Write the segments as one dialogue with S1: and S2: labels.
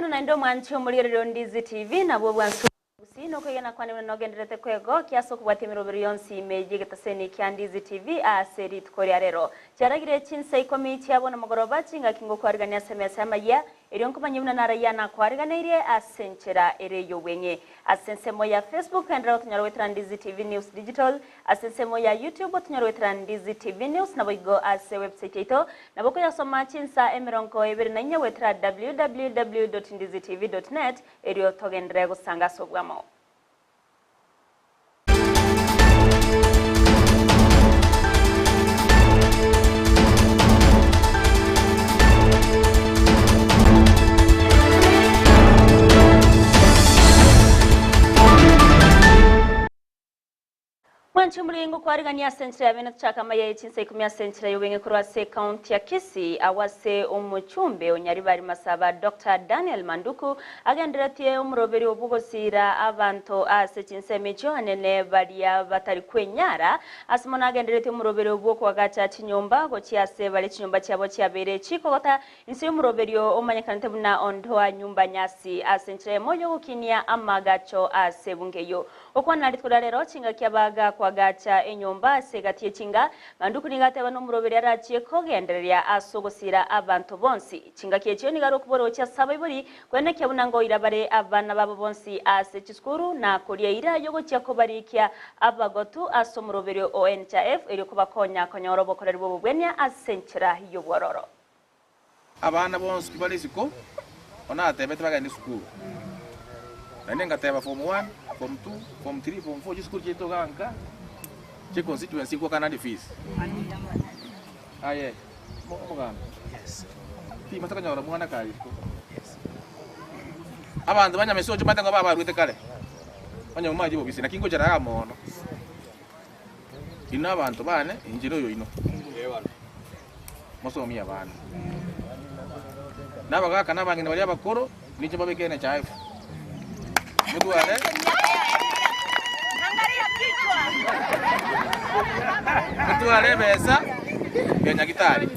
S1: bono na ndo mwancho muri Ndizi TV na bwo bwansu no kuyena kwani nogenderete kwego kiaso kubwatemero biriyonsi meje getaseni kya Ndizi TV aseri tkoria rero cyaragire cinse ikomiti yabona mugoroba cinga kingo kwariganya SMS amaya irionko manyimuna narayana kwariganire asenchera ereyo wenye asensemo ya Facebook and tunyarwetra Ndizi TV News Digital asensemo ya YouTube tunyarwetra Ndizi TV News na boigo ase website ito na boko yasoma cinsa emironko ebiri na nyawetra www.ndizitv.net erio togendere gusanga sogwamo. Mwanchumulingo kwarigania sentra yabena chaka maye chinsa 10 sentra yobenge kurwase county ya Kisii awase umuchumbe onyaribari masaba Dr. Daniel Manduku agenderetie umuroberi obugosira abantu ase chinsa mecho anene baria batari kwenyara asimona agenderetie umuroberi obwoko wagacha chinyomba gochiase bali chinyomba cyabo cyabere chikogota insi umuroberi omanyakanite buna ondoa nyumba nyasi asentra moyo gukinia amagacho ase bungeyo okwana litkola rero chinga kyabaga kwagacha enyomba segatie chinga Manduku nigateba no muroberi arachiye kogendereria asogosira abantu bonsi chinga kyecho nigaro kuboro cya sabayiburi kwene kyabunango irabare abana babo bonsi ase chiskuru na kolia ira yogo cyako barikia abagotu aso muroberi ONHF iri kubakonya konyorobo korerbo bubwenya asenchera yo bororo
S2: abana bonsi kibalisiko ona atebete bagani skuru nane ngateba form 1 form 2 form 3 form 4 jiskuru jeto ganka che constituency ko kana defis aye mo gana yes ti mataka nyora mwana kali yes abantu banyameso cyo matango baba rwete kale banya mu maji bobisi nakingo jara amono ina abantu bane injiro yo ino moso mi abana nabaga kana bangine bali abakoro niche babekene chaifu mutuale mutuale besa benya gitari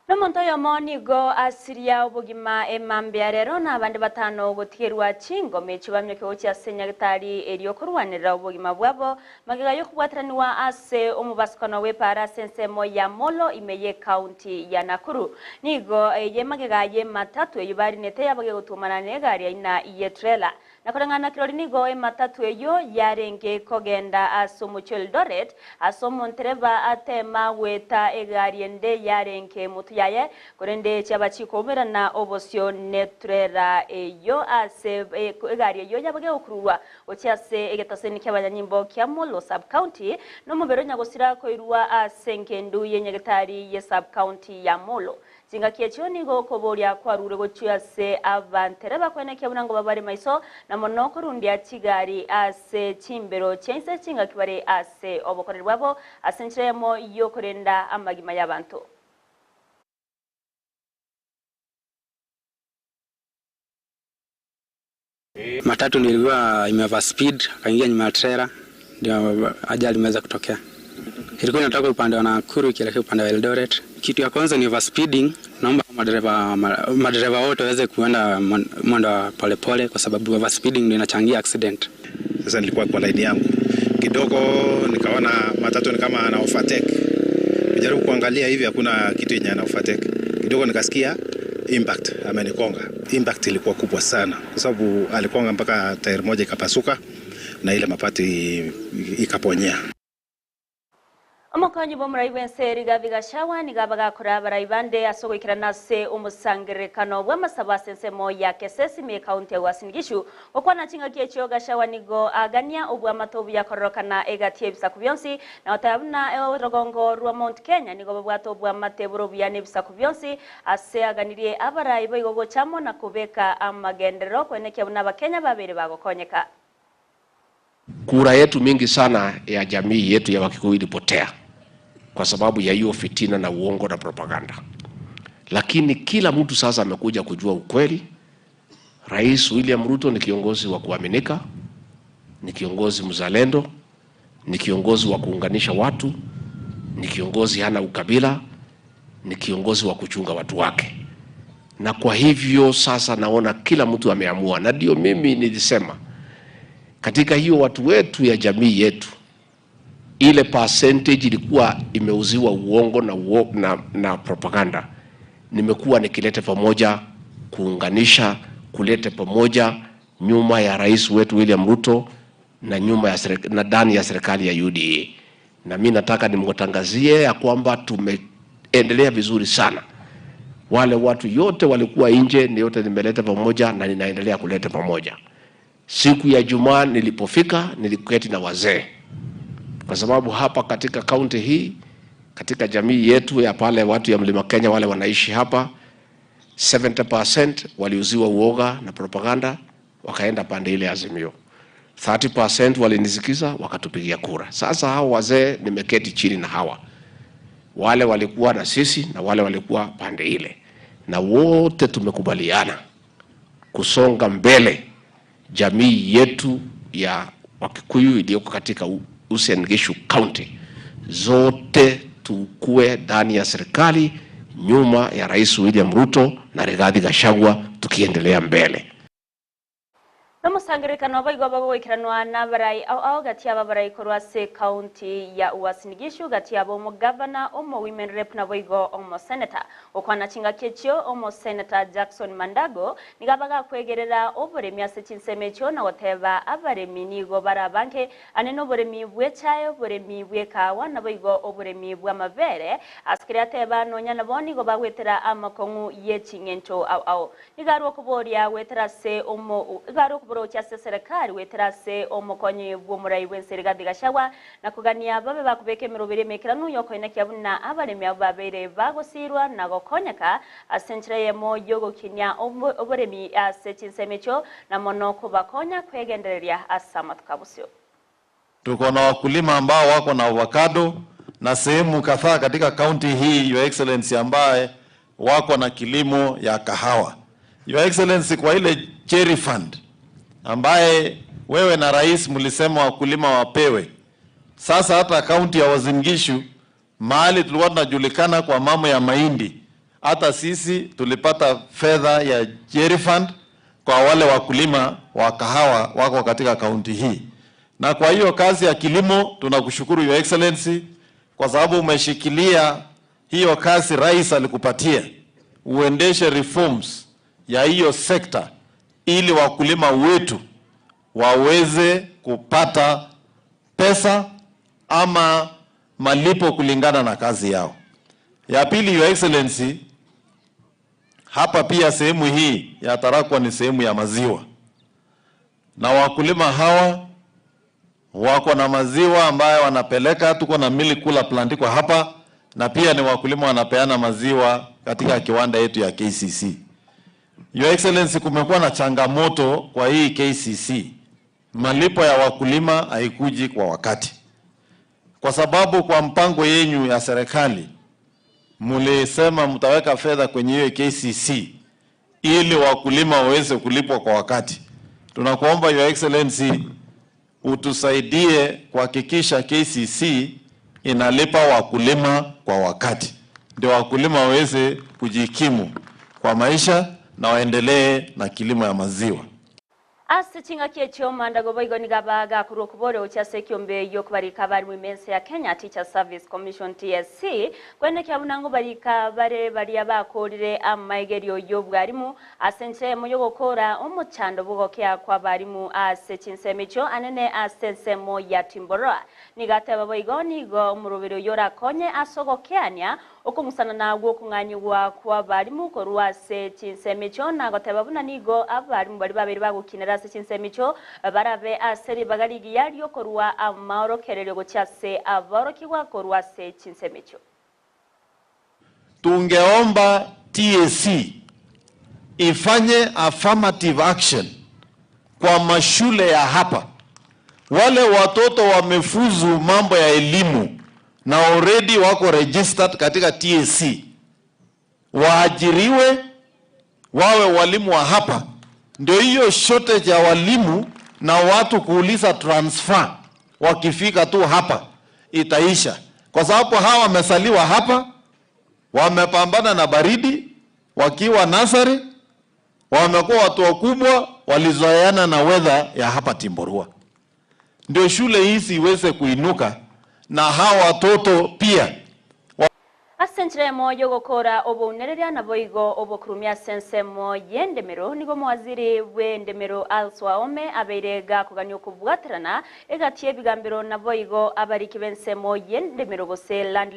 S1: Nomonto yomoni go asiria ubugima emambya rero nabandi batano gutierwa chingo mechibamye ko cyasenya gitari eriyo kurwanira ubugima bwabo magiga yo kubwatraniwa ase umubasukano we para sensemo ya Molo imeye county ya Nakuru nigo yemagiga ye matatu yibari nete yabage gutumana negari ina iye trailer nakorangana kirori nigo matatu eyo yarenge kogenda asumucho Eldoret asomontreba atema weta egariende yarenge mutu yaye korende cyabachikobera na obosyo netrera eyo ase egari eyo yabage okurwa ocyase egetaseni cyabanyanyimbo kya Molo sub county no mubero nyagosira ko irwa asenkendu yenyegetari ye sub county ya Molo Singa kiecho nigo koboria kwa rure gocyase avantere bakwene kyabunango babare maiso na monoko rundi ya Kigali ase chimbero cyense cinga kibare ase obokorerwabo asenchemo yo korenda amagima y'abantu
S3: Matatu nilikuwa imeva speed kaingia nyuma ya trailer ndio ajali imeweza kutokea. Ilikuwa inatoka upande wa Nakuru ikielekea upande wa Eldoret. Kitu ya kwanza ni overspeeding. Naomba madereva wote waweze kuenda mwendo wa polepole kwa sababu overspeeding ndio inachangia accident.
S4: Sasa nilikuwa kwa line yangu. Kidogo nikaona matatu ni kama ana overtake. Nijaribu kuangalia hivi hakuna kitu yenye ana overtake. Kidogo nikasikia impact amenikonga. Impact ilikuwa kubwa sana kwa sababu alikonga mpaka tire moja ikapasuka na ile mapati ikaponyea.
S1: Omokonyi bomuraibense rigaviga shawa nigabaga kora baraibande asogokira nase umusangirekano bw'amasaba sensemo ya Kesesi me county wa Singishu okwana cinga kyecho gashawa nigo agania obwamatobu yakororokana egatie bisakubyonsi na otabuna rogongo rwa Mount Kenya nigo bwato bwamateburo byane bisakubyonsi ase aganirie abaraibo igogo chamo na kubeka amagendero kweneke buna bakenya babere bagokonyeka.
S5: Kura yetu mingi sana ya jamii yetu ya Wakikuyu ilipotea kwa sababu ya hiyo fitina na uongo na propaganda. Lakini kila mtu sasa amekuja kujua ukweli. Rais William Ruto ni kiongozi wa kuaminika, ni kiongozi mzalendo, ni kiongozi wa kuunganisha watu, ni kiongozi hana ukabila, ni kiongozi wa kuchunga watu wake. na kwa hivyo sasa naona kila mtu ameamua, na ndio mimi nilisema katika hiyo watu wetu ya jamii yetu, ile percentage ilikuwa imeuziwa uongo na propaganda, nimekuwa nikileta pamoja, kuunganisha, kuleta pamoja nyuma ya rais wetu William Ruto na nyuma ya na ndani ya serikali ya UDA. Na mimi nataka nimwatangazie ya kwamba tumeendelea vizuri sana. Wale watu yote walikuwa nje, ni yote nimeleta pamoja na ninaendelea kuleta pamoja. Siku ya Jumaa nilipofika, niliketi na wazee, kwa sababu hapa katika kaunti hii, katika jamii yetu ya pale watu ya Mlima Kenya wale wanaishi hapa, 70% waliuziwa uoga na propaganda, wakaenda pande ile Azimio. 30% walinisikiza, wakatupigia kura. Sasa hao wazee nimeketi chini na hawa, wale walikuwa na sisi na wale walikuwa pande ile, na wote tumekubaliana kusonga mbele jamii yetu ya Wakikuyu iliyoko katika Uasin Gishu County. Zote tukue ndani ya serikali nyuma ya Rais William Ruto na Rigathi Gachagua, tukiendelea mbele.
S1: Namusangirikano abaigwa bagoikiranwa n'abarai ao gati ababarai korwase county ya Uasin Gishu gati abo mu governor omo women rep na boigo omo senator okwana chinga kechio omo senator Jackson Mandago nigabaga kwegerera oboremi asekinsemecho na woteba abaremi nigo barabanke aneno boremi bwechayo boremi bwekawa na boigo oboremi bwamavere askiri ateba nonya naboni go bagwetera amakongu yechingento ao nigarwo kuboria wetera se omo igarwo cha serikali weterase omukonyi bw'umurai w'Rigathi Gachagua na kugania babe bakubeke mirobere mekiranu yoko inakyabuna abaremi ababere bagosirwa na gokonyaka asentre yemo yogo kinya oboremi asekinsemecho na monoko bakonya kwegendereria asama tukabusio.
S6: Tuko na wakulima ambao wako na avocado na sehemu kadhaa katika kaunti hii, Your Excellency, ambaye wako na kilimo ya kahawa. Your Excellency, kwa ile cherry fund ambaye wewe na rais mlisema wakulima wapewe, sasa hata kaunti ya Uasin Gishu mahali tulikuwa tunajulikana kwa mambo ya mahindi, hata sisi tulipata fedha ya cherry fund kwa wale wakulima wa kahawa wako katika kaunti hii. Na kwa hiyo kazi ya kilimo tunakushukuru Your Excellency, kwa sababu umeshikilia hiyo kazi rais alikupatia, uendeshe reforms ya hiyo sekta ili wakulima wetu waweze kupata pesa ama malipo kulingana na kazi yao. Ya pili, Your Excellency, hapa pia sehemu hii ya Tarakwa ni sehemu ya maziwa, na wakulima hawa wako na maziwa ambayo wanapeleka, tuko na milk cooler plant kwa hapa, na pia ni wakulima wanapeana maziwa katika kiwanda yetu ya KCC. Your Excellency, kumekuwa na changamoto kwa hii KCC. Malipo ya wakulima haikuji kwa wakati, kwa sababu kwa mpango yenyu ya serikali mulisema mtaweka fedha kwenye hiyo KCC ili wakulima waweze kulipwa kwa wakati. Tunakuomba Your Excellency utusaidie kuhakikisha KCC inalipa wakulima kwa wakati, ndio wakulima waweze kujikimu kwa maisha na waendelee na kilimo ya maziwa.
S1: Asichinga kiecho Mandago boigo nigabaga kurokubore uchase kiombe yokubarika bari mu mense ya Kenya Teacher Service Commission TSC kwene kyabunango barika bari abakorire amagerio yobwarimu asense mu yogokora umuchando bugokya kwa barimu asekinsemecho anene asensemo ya Timboroa nigateba boigo nigo murubiro yora konye asogokyanya okumusana nagwo kunganyugwa kwa barimu korwa sekinsemecho nagoteba buna nigo abarimu bari babiri bagukinira sekinsemecho barabe aseri bagaligi yalyo korwa amaoro kerero gochase aborokiwa korwa sekinsemecho.
S6: Tungeomba TSC ifanye affirmative action kwa mashule ya hapa. Wale watoto wamefuzu mambo ya elimu na already wako registered katika TSC, waajiriwe wawe walimu wa hapa. Ndio hiyo shortage ya walimu na watu kuuliza transfer wakifika tu hapa itaisha, kwa sababu hawa wamesaliwa hapa, wamepambana na baridi, wakiwa nasari, wamekuwa watu wakubwa, walizoeana na weather ya hapa Timborua. Ndio shule hizi iweze kuinuka na hawa watoto pia.
S1: Asenchire moyo gukora obunereria na boigo obukurumia sense moye ndemero nigo mwaziri we ndemero Alswa Ome abeirega kuganya okubwaterana egatie bigambiro na boigo abari kibense moye ndemero gose land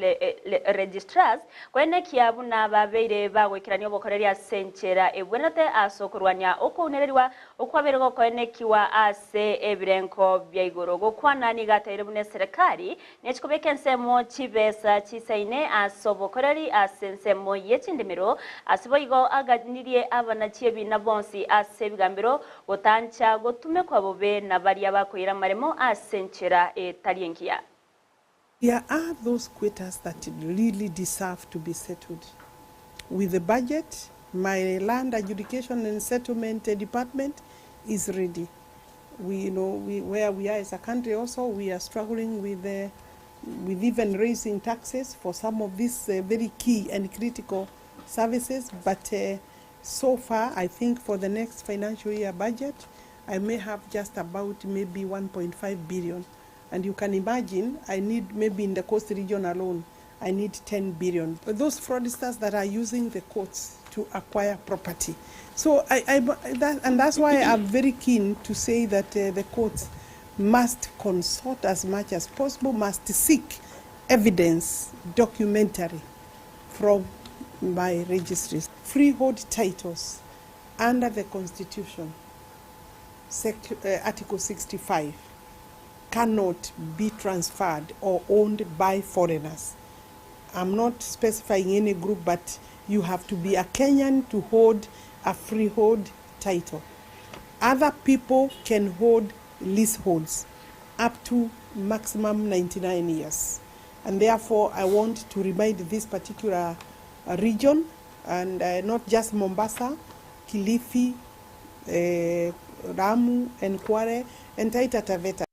S1: registrars kwene kiabu na babeire bagwikirania obukoreria senchera ebwenate asokurwanya okunereriwa okwaberego kwene kiwa ase ebirenko byaigoro gokwana ni gataire bune serikali nechikobekense mo chibesa chisaine bokorari asense moye chindemiro asiboigo aganirie abana chiebi na bonsi asebigambiro gotancha gotume kwa bobe na baria bakoira maremo asenchera etalienkia.
S7: There are those quotas that really deserve to be settled. With the budget, my land adjudication and settlement department is ready. Where we are as a country also, we are struggling with even raising taxes for some of these very key and critical services. But so far, I think for the next financial year budget, I may have just about maybe 1.5 billion. And you can imagine, I need maybe in the coast region alone, I need 10 billion. Those fraudsters that are using the courts to acquire property. So that's why I'm very keen to say that the courts must consult as much as possible, must seek evidence, documentary from my registries. Freehold titles under the Constitution, Article 65, cannot be transferred or owned by foreigners. I'm not specifying any group, but you have to be a Kenyan to hold a freehold title. Other people can hold leaseholds up to maximum 99 years. And therefore, I want to remind this particular region, and not just Mombasa, Kilifi, Ramu, and Kware, and Taita Taveta.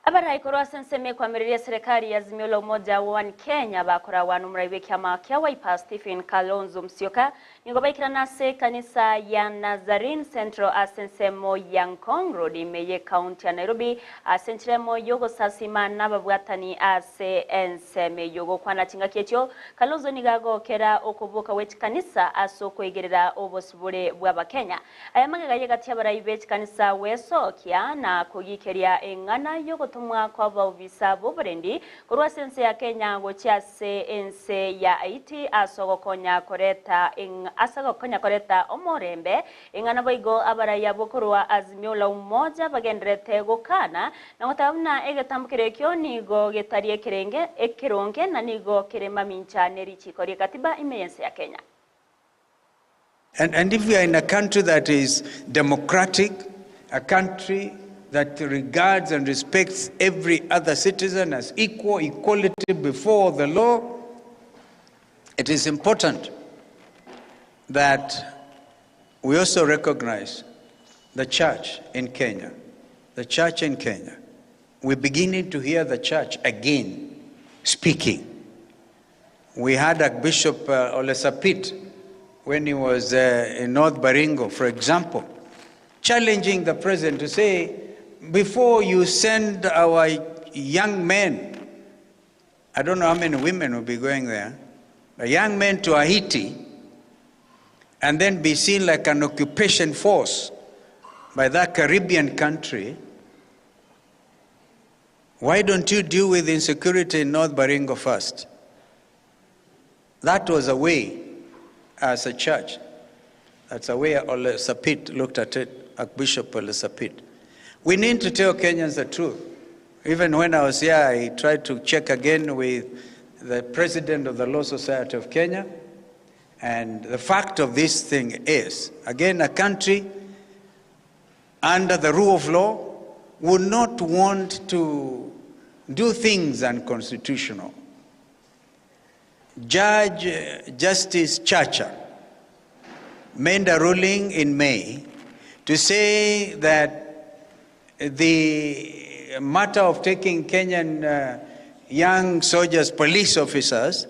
S1: Abara ikoro senseme kwa meriria serikali ya Azimio la Umoja wa Kenya bakora wanu mraiwe kiama kia Wiper Stephen Kalonzo Musyoka ningobaikira nase kanisa ya Nazarene Central Asensemo Yankong Road Meye County ya Nairobi asenchiremo yogo sasima nababwatani ase enseme yogo kwana chinga kiecho Kalonzo nigago kera okubuka wechi kanisa aso kwegerera obosubure bwa Kenya ayamagaye gati abaraibe kanisa weso kia na kugikeria engana yogo tumwa kwa bavisa boberendi kurwa sense ya Kenya gocha se ense ya Haiti asogokonya koreta omorembe ingana boigo abaraya bokurwa Azimio la Umoja bagendrete gokana na ngotabuna egetambukire kyo nigo getarie kirenge ekironge na nigo kirema minchane richikori katiba imeyense ya Kenya.
S8: And if we are in a country that is democratic, a country that regards and respects every other citizen as equality before the law, it is important that we also recognize the church in Kenya. The church in Kenya. We're beginning to hear the church again speaking. We had Archbishop Ole Sapit when he was in North Baringo, for example, challenging the president to say, before you send our young men, I don't know how many women will be going there, the young men to Haiti, and then be seen like an occupation force by that Caribbean country, why don't you deal with insecurity in North Baringo first? That was a way, as a church, that's a way Ole Sapit looked at it, Archbishop Ole Sapit. We need to tell Kenyans the truth. Even when I was here, I tried to check again with the president of the Law Society of Kenya. And the fact of this thing is, again, a country under the rule of law would not want to do things unconstitutional. Judge Justice Chacha made a ruling in May to say that the matter of taking Kenyan young soldiers, police officers,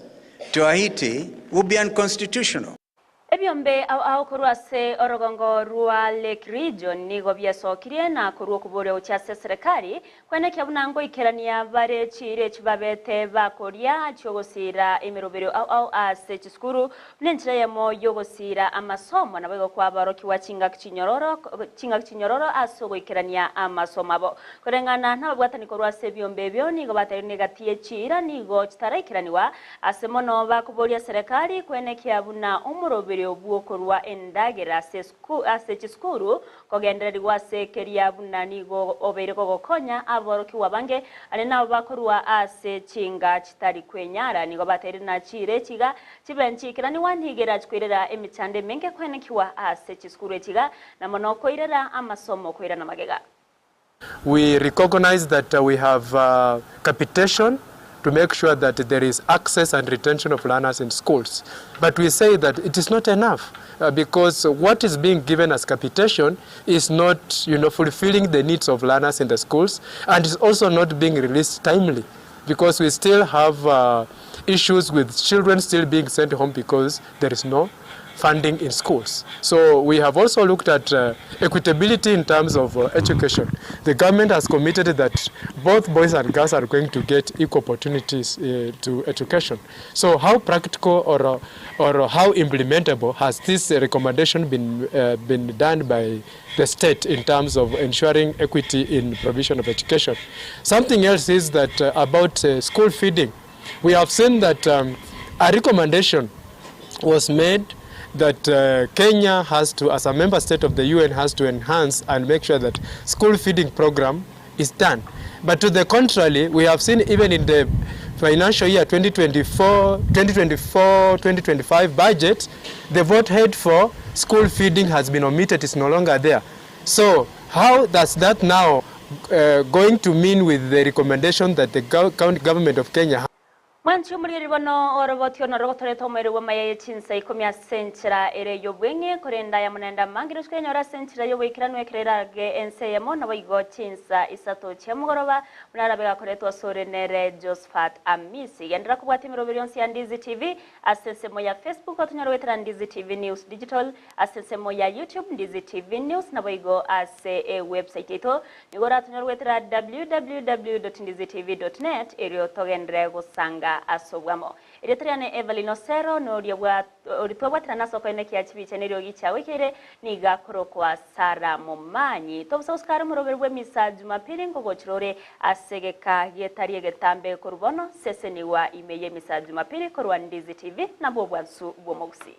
S8: to Haiti would be unconstitutional.
S1: Ebyombe au kurwase orogongo rwa Lake Region nigo byasokirie na kurwo kubure ucyase serikali kwene kyabunango ikerania bare chire chibabete bakoria cyogosira imirobero au ase chiskuru nenchira yamo yogosira amasomo nabego kwa baroki wa chinga kinyororo asogo ikerania amasomo abo kurengana ntabwatani kurwase byombe byo nigo batari negatie chira nigo chitaraikiraniwa asemono bakuboria serikali kwene kyabuna umurobero obuokorwa endagera ase chiskuru kogendereri wase keria bunanigo obereko gokonya aboroki wabange ane nabo bakorwa ase chinga chitari kwenyara nigo bateri na chire chiga chibenchikirani wanhigera chkwirera emichande menge kwenekiwa ase chiskuru chiga na monoko irera amasomo kwira na magega.
S9: We recognize that we have capitation to make sure that there is access and retention of learners in schools. But we say that it is not enough because what is being given as capitation is not, fulfilling the needs of learners in the schools, and is also not being released timely because we still have issues with children still being sent home because there is no funding in schools. So we have also looked at equitability in terms of education. The government has committed that both boys and girls are going to get equal opportunities to education. So how practical or how implementable has this recommendation been done by the state in terms of ensuring equity in provision of education? Something else is that about school feeding. We have seen that a recommendation was made that Kenya has to, as a member state of the UN, has to enhance and make sure that school feeding program is done. But to the contrary, we have seen even in the financial year 2024-2025 budget, the vote head for school feeding has been omitted, it's no longer there. So how does that now going to mean with the recommendation that the government of Kenya
S1: Mwanchu muri bono orobotio no rogotore tomere wa maye chinsa ikomya senchira ere yobwenge korenda ya munenda mangiro skenya senchira yobikiranwe kererage ense yamo na boigo chinsa isato chemugoroba munarabega koretwa sorenere Josephat Amisi yandira kubwati mirobirionsi ya Ndizi TV asensemo ya Facebook otunyarwetera Ndizi TV News Digital asensemo ya YouTube Ndizi TV News na boigo ase website ito nigora tunyarwetera www.ndizitv.net ero togendre gusanga asogwamo iritriane Evelyn Osero no oripobwatira naso kwene kiachibiche neryo gichawe kire niga korokwa Sara Mumanyi tobso Oscar muroberwe misa Jumapili ngogochirore asegeka yetariye getambe korubono seseniwa imeye misa Jumapili korwa Ndizi TV na bobwansu bomogusi.